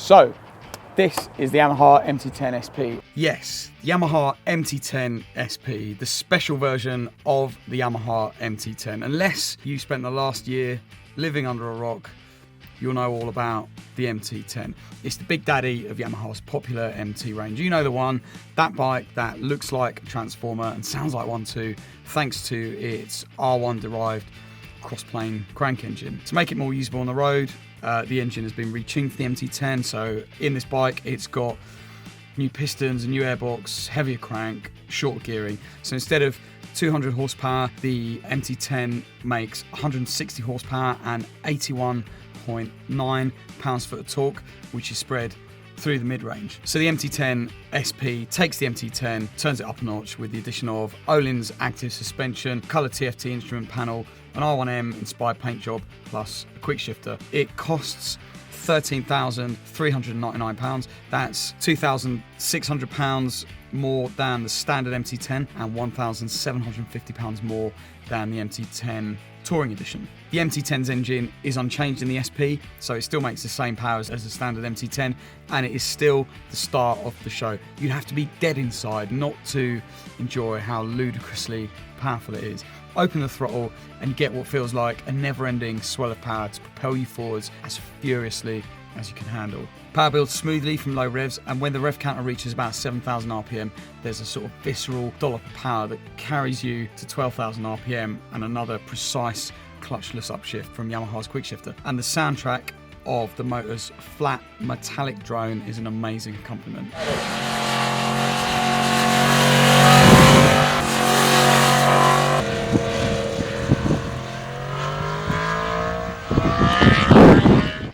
So, this is the Yamaha MT-10 SP. Yes, the Yamaha MT-10 SP, the special version of the Yamaha MT-10. Unless you spent the last year living under a rock, you'll know all about the MT-10. It's the big daddy of Yamaha's popular MT range. You know the one, that bike that looks like a transformer and sounds like one too, thanks to its R1 derived cross-plane crank engine. To make it more usable on the road, the engine has been retuned for the MT-10, so in this bike it's got new pistons, a new airbox, heavier crank, shorter gearing. So instead of 200 horsepower, the MT-10 makes 160 horsepower and 81.9 pounds-foot of torque, which is spread through the mid-range. So the MT-10 SP takes the MT-10, turns it up a notch with the addition of Öhlins active suspension, colour TFT instrument panel, an R1M inspired paint job, plus a quick shifter. It costs £13,399. That's £2,600 more than the standard MT-10 and £1,750 more than the MT-10 Touring Edition. The MT-10's engine is unchanged in the SP, so it still makes the same powers as the standard MT-10, and it is still the star of the show. You'd have to be dead inside not to enjoy how ludicrously powerful it is. Open the throttle and you get what feels like a never-ending swell of power to propel you forwards as furiously as you can handle. Power builds smoothly from low revs, and when the rev counter reaches about 7,000 RPM, there's a sort of visceral dollop of power that carries you to 12,000 RPM and another precise clutchless upshift from Yamaha's quick shifter. And the soundtrack of the motor's flat metallic drone is an amazing accompaniment.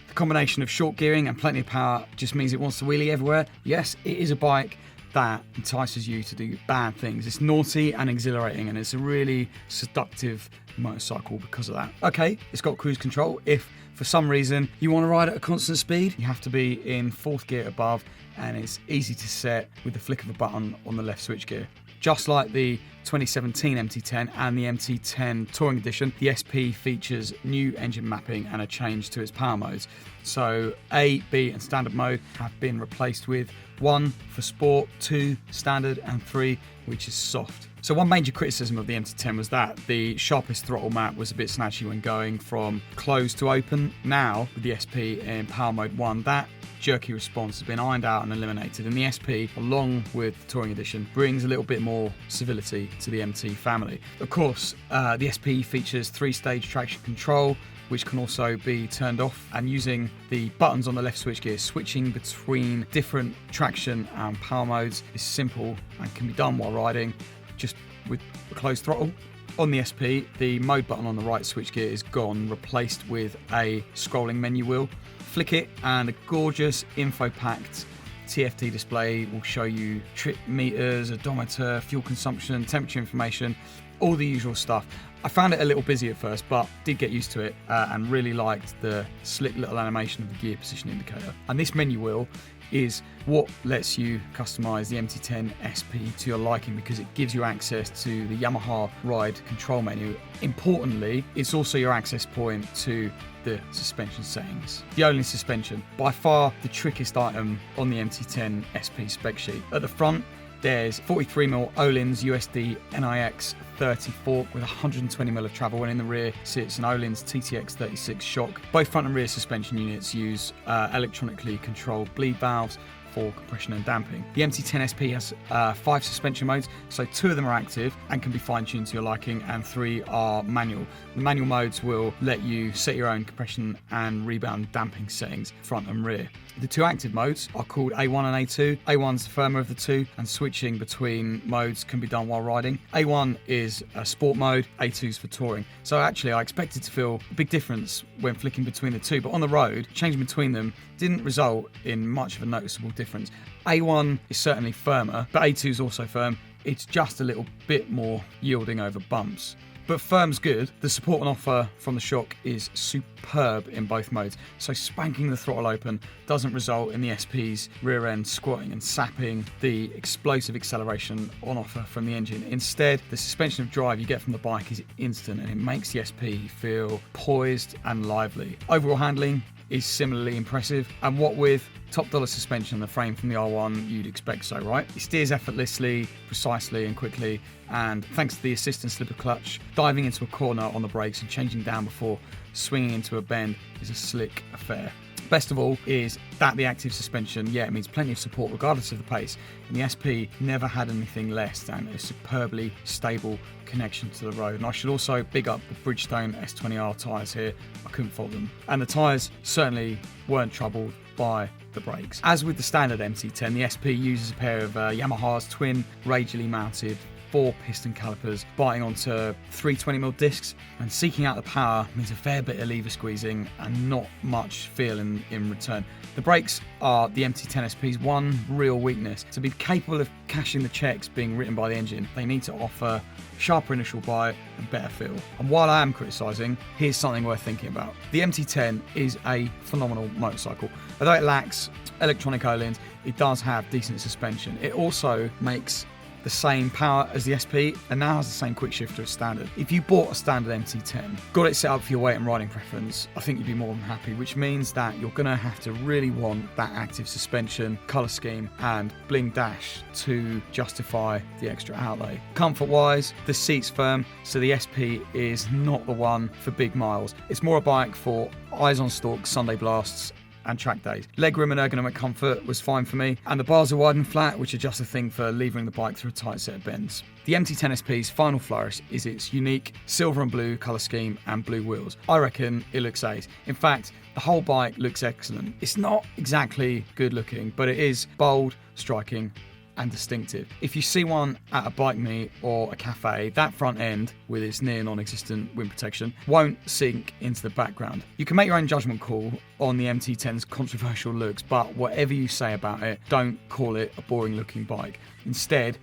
The combination of short gearing and plenty of power just means it wants to wheelie everywhere. Yes, it is a bike that entices you to do bad things. It's naughty and exhilarating, and it's a really seductive motorcycle because of that. Okay, it's got cruise control. If for some reason you want to ride at a constant speed, you have to be in 4th gear above, and it's easy to set with the flick of a button on the left switch gear. Just like the 2017 MT-10 and the MT-10 Touring Edition, the SP features new engine mapping and a change to its power modes. So A, B and standard mode have been replaced with 1 for sport, 2 standard and 3 which is soft. So one major criticism of the MT-10 was that the sharpest throttle map was a bit snatchy when going from closed to open. Now with the SP in power mode 1, that jerky response has been ironed out and eliminated, and the SP, along with the Touring Edition, brings a little bit more civility to the MT family. Of course, the SP features 3-stage traction control, which can also be turned off, and using the buttons on the left switchgear, switching between different traction and power modes is simple and can be done while riding just with a closed throttle. On the SP, the mode button on the right switchgear is gone, replaced with a scrolling menu wheel. Flick it and a gorgeous info-packed TFT display will show you trip meters, odometer, fuel consumption, temperature information, all the usual stuff. I found it a little busy at first, but did get used to it and really liked the slick little animation of the gear position indicator. And this menu wheel is what lets you customize the MT-10 SP to your liking, because it gives you access to the Yamaha Ride control menu. Importantly, it's also your access point to the suspension settings. The Öhlins suspension, by far the trickiest item on the MT-10 SP spec sheet. At the front, there's 43mm Öhlins USD NIX 30 fork with 120mm of travel, and in the rear sits an Öhlins TTX 36 shock. Both front and rear suspension units use electronically controlled bleed valves for compression and damping. The MT-10 SP has 5 suspension modes, so 2 of them are active and can be fine-tuned to your liking, and 3 are manual. The manual modes will let you set your own compression and rebound damping settings, front and rear. The 2 active modes are called A1 and A2. A1's the firmer of the 2, and switching between modes can be done while riding. A1 is a sport mode, A2's for touring. So actually I expected to feel a big difference when flicking between the 2, but on the road, changing between them didn't result in much of a noticeable difference. A1 is certainly firmer, but A2 is also firm. It's just a little bit more yielding over bumps. But firm's good. The support on offer from the shock is superb in both modes, so spanking the throttle open doesn't result in the SP's rear end squatting and sapping the explosive acceleration on offer from the engine. Instead, the suspension of drive you get from the bike is instant, and it makes the SP feel poised and lively. Overall handling is similarly impressive, and what with top dollar suspension on the frame from the R1, you'd expect so, right? It steers effortlessly, precisely and quickly, and thanks to the assist and slipper clutch, diving into a corner on the brakes and changing down before swinging into a bend is a slick affair. Best of all is that the active suspension, it means plenty of support regardless of the pace, and the SP never had anything less than a superbly stable connection to the road. And I should also big up the Bridgestone S20R tyres here. I couldn't fault them. And the tyres certainly weren't troubled by the brakes. As with the standard MT10, the SP uses a pair of Yamaha's twin radially mounted 4-piston calipers biting onto 320mm discs, and seeking out the power means a fair bit of lever squeezing and not much feel in return. The brakes are the MT10 SP's one real weakness. To be capable of cashing the checks being written by the engine, they need to offer sharper initial bite and better feel. And while I am criticising, here's something worth thinking about. The MT10 is a phenomenal motorcycle. Although it lacks electronic O-lines, it does have decent suspension. It also makes the same power as the SP and now has the same quick shifter as standard. If you bought a standard MT10, got it set up for your weight and riding preference, I think you'd be more than happy, which means that you're going to have to really want that active suspension, colour scheme and bling dash to justify the extra outlay. Comfort wise, the seat's firm, so the SP is not the one for big miles. It's more a bike for eyes on stalk Sunday blasts and track days. Legroom and ergonomic comfort was fine for me, and the bars are wide and flat, which are just a thing for levering the bike through a tight set of bends. The MT10 SP's final flourish is its unique silver and blue colour scheme and blue wheels. I reckon it looks ace. In fact, the whole bike looks excellent. It's not exactly good looking, but it is bold, striking and distinctive. If you see one at a bike meet or a cafe, that front end, with its near non-existent wind protection, won't sink into the background. You can make your own judgment call on the MT10's controversial looks, but whatever you say about it, don't call it a boring looking bike. Instead,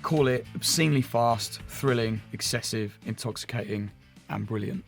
call it obscenely fast, thrilling, excessive, intoxicating and brilliant.